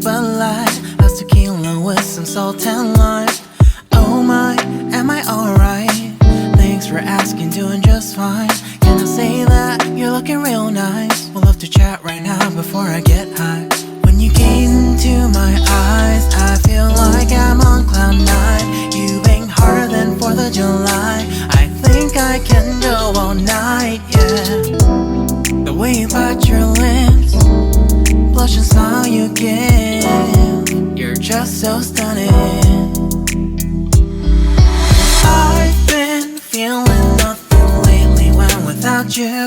Bud Light, that's tequila with some salt and lime. Oh my, am I alright? Thanks for asking, doing just fine. Can I say that you're looking real nice? We'll love to chat right now before I get high. When you gaze into my eyes, I feel like I'm on cloud nine. You bang harder than 4th of July. I think I can go all night, yeah. The way you bite your lips, blush and smile you give, you're just so stunning. I've been feeling nothing lately when without you.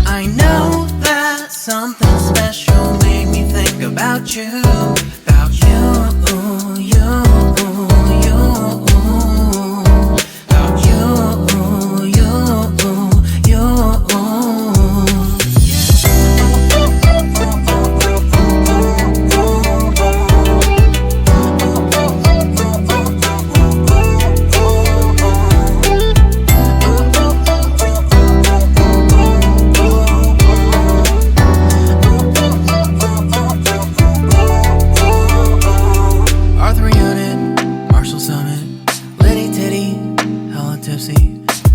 I know that something special made me think about you. About you, you, you. About you, you, you.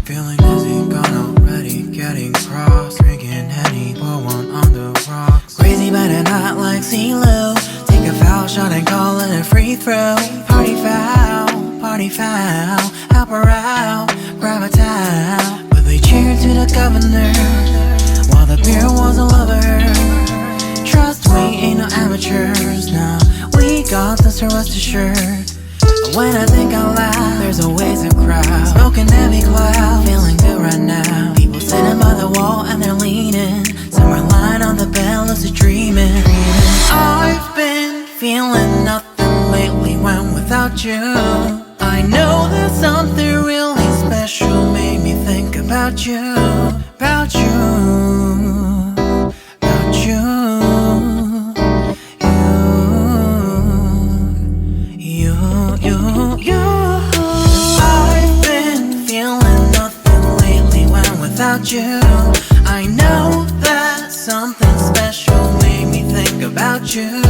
Feeling dizzy, gone already, getting cross. Drinking Henny, pour one on the rocks. Crazy but not like CeeLo. Take a foul shot and call it a free throw. Party foul, help her out, grab a towel. But they cheered to the governor, while the beer was a lover. Trust we ain't no amateurs, now we got this, so rest assured. When I think out loud, there's always a crowd. Smoking heavy cloud, feeling good right now. People sitting by the wall and they're leaning. Some are lying on the bed, lucid dreaming. I've been feeling nothing lately when without you. I know that something really special made me think about you. About you, about you. I've been feeling nothing lately when without you. I know that something special made me think about you.